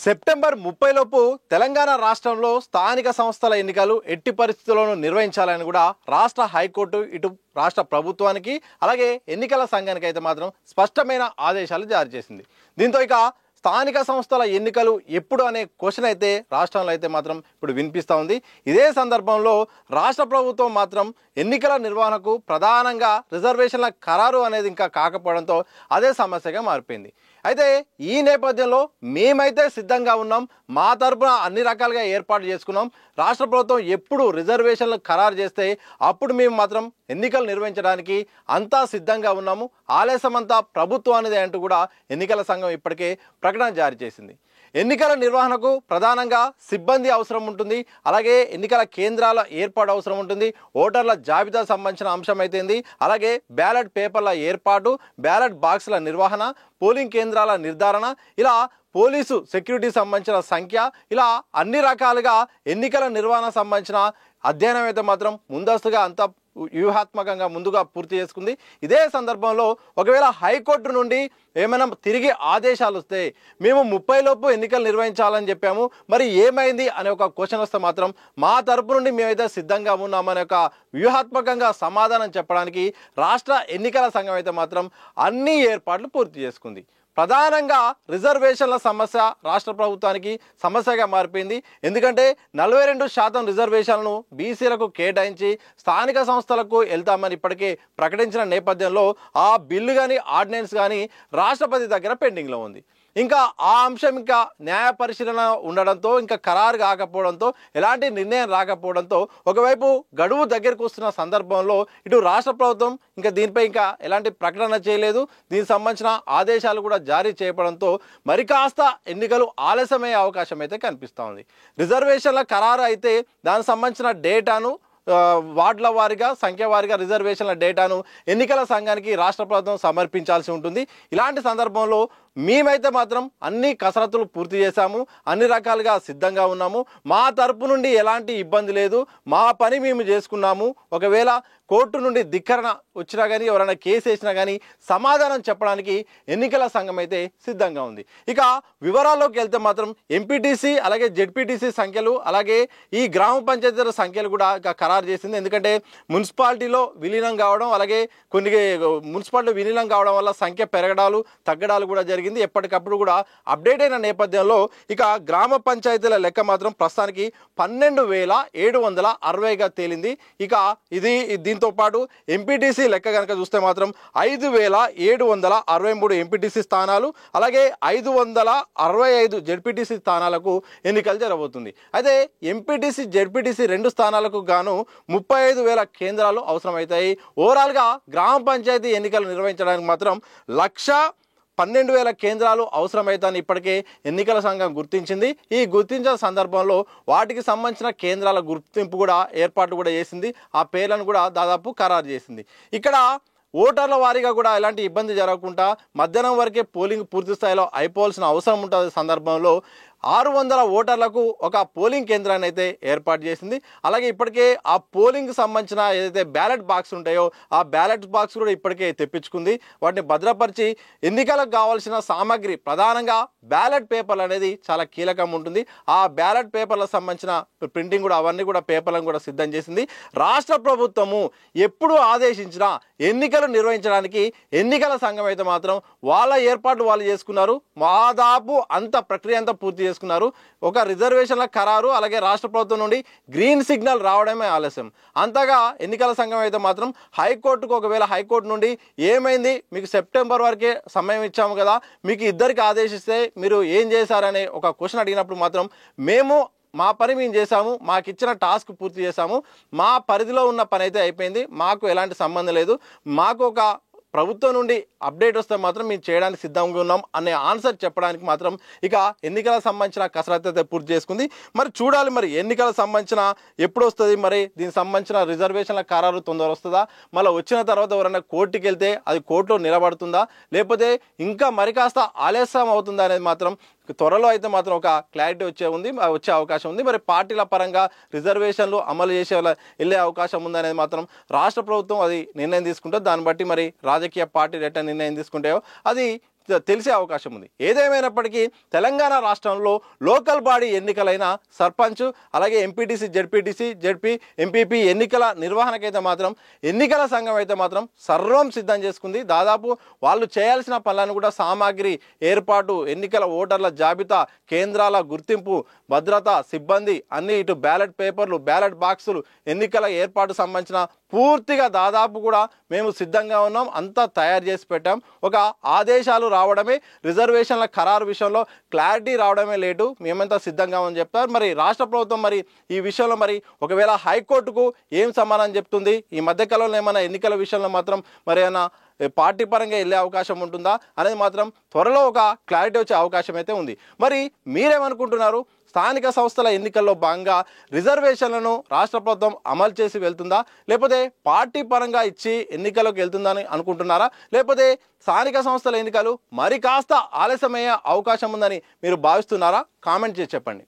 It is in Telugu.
సెప్టెంబర్ 30 లోపు తెలంగాణ రాష్ట్రంలో స్థానిక సంస్థల ఎన్నికలు ఎట్టి పరిస్థితుల్లోనూ నిర్వహించాలని కూడా రాష్ట్ర హైకోర్టు ఇటు రాష్ట్ర ప్రభుత్వానికి అలాగే ఎన్నికల సంఘానికి అయితే మాత్రం స్పష్టమైన ఆదేశాలు జారీ చేసింది. దీంతో ఇక స్థానిక సంస్థల ఎన్నికలు ఎప్పుడు అనే క్వశ్చన్ అయితే రాష్ట్రంలో అయితే మాత్రం ఇప్పుడు వినిపిస్తూ ఉంది. ఇదే సందర్భంలో రాష్ట్ర ప్రభుత్వం మాత్రం ఎన్నికల నిర్వహణకు ప్రధానంగా రిజర్వేషన్ల ఖరారు అనేది ఇంకా కాకపోవడంతో అదే సమస్యగా మారిపోయింది. అయితే ఈ నేపథ్యంలో మేమైతే సిద్ధంగా ఉన్నాం, మా తరపున అన్ని రకాలుగా ఏర్పాటు చేసుకున్నాం. రాష్ట్ర ప్రభుత్వం ఎప్పుడు రిజర్వేషన్లు ఖరారు చేస్తే అప్పుడు మేము మాత్రం ఎన్నికలు నిర్వహించడానికి అంతా సిద్ధంగా ఉన్నాము, ఆలస్యమంతా ప్రభుత్వానిదే అంటూ కూడా ఎన్నికల సంఘం ఇప్పటికే ప్రకటన జారీ చేసింది. ఎన్నికల నిర్వహణకు ప్రధానంగా సిబ్బంది అవసరం ఉంటుంది, అలాగే ఎన్నికల కేంద్రాల ఏర్పాటు అవసరం ఉంటుంది, ఓటర్ల జాబితా సంబంధించిన అంశం అయితేంది, అలాగే బ్యాలెట్ పేపర్ల ఏర్పాటు, బ్యాలెట్ బాక్సుల నిర్వహణ, పోలింగ్ కేంద్రాల నిర్ధారణ, ఇలా పోలీసు సెక్యూరిటీ సంబంధించిన సంఖ్య, ఇలా అన్ని రకాలుగా ఎన్నికల నిర్వహణ సంబంధించిన అధ్యయనం అయితే మాత్రం ముందస్తుగా అంతా వ్యూహాత్మకంగా ముందుగా పూర్తి చేసుకుంది. ఇదే సందర్భంలో ఒకవేళ హైకోర్టు నుండి ఏమైనా తిరిగి ఆదేశాలు వస్తే మేము 30 లోపు ఎన్నికలు నిర్వహించాలని చెప్పాము, మరి ఏమైంది అనే ఒక క్వశ్చన్ వస్తే మాత్రం మా తరపు నుండి మేమైతే సిద్ధంగా ఉన్నామనే ఒక వ్యూహాత్మకంగా సమాధానం చెప్పడానికి రాష్ట్ర ఎన్నికల సంఘం అయితే మాత్రం అన్ని ఏర్పాట్లు పూర్తి చేసుకుంది. ప్రధానంగా రిజర్వేషన్ల సమస్య రాష్ట్ర ప్రభుత్వానికి సమస్యగా మారిపోయింది. ఎందుకంటే 42% రిజర్వేషన్లను బీసీలకు కేటాయించి స్థానిక సంస్థలకు వెళ్తామని ఇప్పటికే ప్రకటించిన నేపథ్యంలో ఆ బిల్లు కానీ ఆర్డినెన్స్ కానీ రాష్ట్రపతి దగ్గర పెండింగ్లో ఉంది. ఇంకా ఆ అంశం ఇంకా న్యాయ పరిశీలన ఉండడంతో, ఇంకా ఖరారు కాకపోవడంతో, ఎలాంటి నిర్ణయం రాకపోవడంతో, ఒకవైపు గడువు దగ్గరకు వస్తున్న సందర్భంలో ఇటు రాష్ట్ర ప్రభుత్వం ఇంకా దీనిపై ఇంకా ఎలాంటి ప్రకటన చేయలేదు, దీనికి సంబంధించిన ఆదేశాలు కూడా జారీ చేయడంతో మరి కాస్త ఎన్నికలు ఆలస్యమయ్యే అవకాశం అయితే కనిపిస్తూ ఉంది. రిజర్వేషన్ల ఖరారు అయితే దానికి సంబంధించిన డేటాను వార్డుల వారీగా సంఖ్య వారీగా రిజర్వేషన్ల డేటాను ఎన్నికల సంఘానికి రాష్ట్ర ప్రభుత్వం సమర్పించాల్సి ఉంటుంది. ఇలాంటి సందర్భంలో మేమైతే మాత్రం అన్ని కసరత్తులు పూర్తి చేశాము, అన్ని రకాలుగా సిద్ధంగా ఉన్నాము, మా తరపు నుండి ఎలాంటి ఇబ్బంది లేదు, మా పని మేము చేసుకున్నాము. ఒకవేళ కోర్టు నుండి ధిక్కరణ వచ్చినా కానీ ఎవరైనా కేసు వేసినా కానీ సమాధానం చెప్పడానికి ఎన్నికల సంఘం అయితే సిద్ధంగా ఉంది. ఇక వివరాల్లోకి వెళ్తే మాత్రం ఎంపీటీసీ అలాగే జెడ్పీటీసీ సంఖ్యలు అలాగే ఈ గ్రామ పంచాయతీల సంఖ్యలు కూడా ఇక ఖరారు చేసింది. ఎందుకంటే మున్సిపాలిటీలో విలీనం కావడం, అలాగే కొన్ని మున్సిపాలిటీ విలీనం కావడం వల్ల సంఖ్య పెరగడాలు తగ్గడాలు కూడా జరిగింది. ఎప్పటికప్పుడు కూడా అప్డేట్ అయిన నేపథ్యంలో ఇక గ్రామ పంచాయతీల లెక్క మాత్రం ప్రస్తుతానికి 12,760గా తేలింది. ఇక దీంతో పాటు ఎంపీటీసీ లెక్క కనుక చూస్తే మాత్రం 5,763 ఎంపీటీసీ స్థానాలు అలాగే 565 జెడ్పీటీసీ స్థానాలకు ఎన్నికలు జరగబోతుంది. అయితే ఎంపీటీసీ జెడ్పీటీసీ 2 స్థానాలకు గాను 35,000 కేంద్రాలు అవసరమవుతాయి. ఓవరాల్గా గ్రామ పంచాయతీ ఎన్నికలు నిర్వహించడానికి మాత్రం 1,12,000 కేంద్రాలు అవసరమవుతాయని ఇప్పటికే ఎన్నికల సంఘం గుర్తించింది. ఈ గుర్తించిన సందర్భంలో వాటికి సంబంధించిన కేంద్రాల గుర్తింపు కూడా ఏర్పాటు కూడా చేసింది, ఆ పేర్లను కూడా దాదాపు ఖరారు చేసింది. ఇక్కడ ఓటర్ల వారీగా కూడా ఎలాంటి ఇబ్బంది జరగకుండా మధ్యాహ్నం వరకే పోలింగ్ పూర్తి స్థాయిలో అయిపోవాల్సిన అవసరం ఉంటుంది. సందర్భంలో 600 ఓటర్లకు ఒక పోలింగ్ కేంద్రాన్ని అయితే ఏర్పాటు చేసింది. అలాగే ఇప్పటికే ఆ పోలింగ్ సంబంధించిన ఏదైతే బ్యాలెట్ బాక్స్ ఉంటాయో ఆ బ్యాలెట్ బాక్స్ కూడా ఇప్పటికే తెప్పించుకుంది. వాటిని భద్రపరిచి ఎన్నికలకు కావాల్సిన సామాగ్రి ప్రధానంగా బ్యాలెట్ పేపర్లు అనేది చాలా కీలకం ఉంటుంది. ఆ బ్యాలెట్ పేపర్లకు సంబంధించిన ప్రింటింగ్ కూడా అవన్నీ కూడా పేపర్లను కూడా సిద్ధం చేసింది. రాష్ట్ర ప్రభుత్వము ఎప్పుడు ఆదేశించినా ఎన్నికలు నిర్వహించడానికి ఎన్నికల సంఘం అయితే మాత్రం వాళ్ళ ఏర్పాట్లు వాళ్ళు చేసుకున్నారు. దాదాపు అంత ప్రక్రియ అంతా పూర్తి చేసుకున్నారు. ఒక రిజర్వేషన్ల ఖరారు అలాగే రాష్ట్ర ప్రభుత్వం నుండి గ్రీన్ సిగ్నల్ రావడమే ఆలస్యం. అంతగా ఎన్నికల సంఘం అయితే మాత్రం హైకోర్టుకు ఒకవేళ హైకోర్టు నుండి ఏమైంది, మీకు సెప్టెంబర్ వరకే సమయం ఇచ్చాము కదా, మీకు ఇద్దరికి ఆదేశిస్తే మీరు ఏం చేశారనే ఒక క్వశ్చన్ అడిగినప్పుడు మాత్రం మా పని మేము చేశాము, మాకు ఇచ్చిన టాస్క్ పూర్తి చేశాము, మా పరిధిలో ఉన్న పని అయితే అయిపోయింది, మాకు ఎలాంటి సంబంధం లేదు, మాకు ఒక ప్రభుత్వం నుండి అప్డేట్ వస్తే మాత్రం మేము చేయడానికి సిద్ధంగా ఉన్నాం అనే ఆన్సర్ చెప్పడానికి మాత్రం ఇక ఎన్నికలకు సంబంధించిన కసరత్తు అయితే పూర్తి చేసుకుంది. మరి చూడాలి మరి ఎన్నికలకు సంబంధించిన ఎప్పుడు వస్తుంది, మరి దీనికి సంబంధించిన రిజర్వేషన్ల ఖరారు తొందర వస్తుందా, మళ్ళీ వచ్చిన తర్వాత ఎవరైనా కోర్టుకి వెళ్తే అది కోర్టులో నిలబడుతుందా, లేకపోతే ఇంకా మరి కాస్త ఆలస్యం అవుతుందా అనేది మాత్రం త్వరలో అయితే మాత్రం ఒక క్లారిటీ వచ్చే అవకాశం ఉంది. మరి పార్టీల పరంగా రిజర్వేషన్లు అమలు వెళ్ళే అవకాశం ఉందనేది మాత్రం రాష్ట్ర ప్రభుత్వం అది నిర్ణయం తీసుకుంటే దాన్ని బట్టి మరి రాజకీయ పార్టీలు ఎట్లా నిర్ణయం తీసుకుంటాయో అది తెలిసే అవకాశం ఉంది. ఏదేమైనప్పటికీ తెలంగాణ రాష్ట్రంలో లోకల్ బాడీ ఎన్నికలైన సర్పంచ్, అలాగే ఎంపీటీసీ, జెడ్పీటీసీ, జెడ్పీ, ఎంపీపీ ఎన్నికల నిర్వహణకైతే మాత్రం ఎన్నికల సంఘం అయితే మాత్రం సర్వం సిద్ధం చేసుకుంది. దాదాపు వాళ్ళు చేయాల్సిన పనులను కూడా సామాగ్రి ఏర్పాటు, ఎన్నికల ఓటర్ల జాబితా, కేంద్రాల గుర్తింపు, భద్రత సిబ్బంది అన్ని, ఇటు బ్యాలెట్ పేపర్లు, బ్యాలెట్ బాక్సులు, ఎన్నికల ఏర్పాటు సంబంధించిన పూర్తిగా దాదాపు కూడా మేము సిద్ధంగా ఉన్నాం, అంతా తయారు చేసి పెట్టాం. ఒక ఆదేశాలు రావడమే, రిజర్వేషన్ల ఖరారు విషయంలో క్లారిటీ రావడమే లేటు, మేమంతా సిద్ధంగా అని చెప్తారు. మరి రాష్ట్ర ప్రభుత్వం మరి ఈ విషయంలో మరి ఒకవేళ హైకోర్టుకు ఏం సమాధానం చెప్తుంది? ఈ మధ్యకాలంలో ఏమైనా ఎన్నికల విషయంలో మాత్రం మరి ఏమైనా పార్టీ పరంగా వెళ్ళే అవకాశం ఉంటుందా అనేది మాత్రం త్వరలో ఒక క్లారిటీ వచ్చే అవకాశం అయితే ఉంది. మరి మీరేమనుకుంటున్నారు? స్థానిక సంస్థల ఎన్నికల్లో భాగంగా రిజర్వేషన్లను రాష్ట్ర ప్రభుత్వం అమలు చేసి వెళ్తుందా, లేకపోతే పార్టీ పరంగా ఇచ్చి ఎన్నికలకు వెళ్తుందని అనుకుంటున్నారా, లేకపోతే స్థానిక సంస్థల ఎన్నికలు మరి కాస్త ఆలస్యమయ్యే అవకాశం ఉందని మీరు భావిస్తున్నారా? కామెంట్ చేసి చెప్పండి.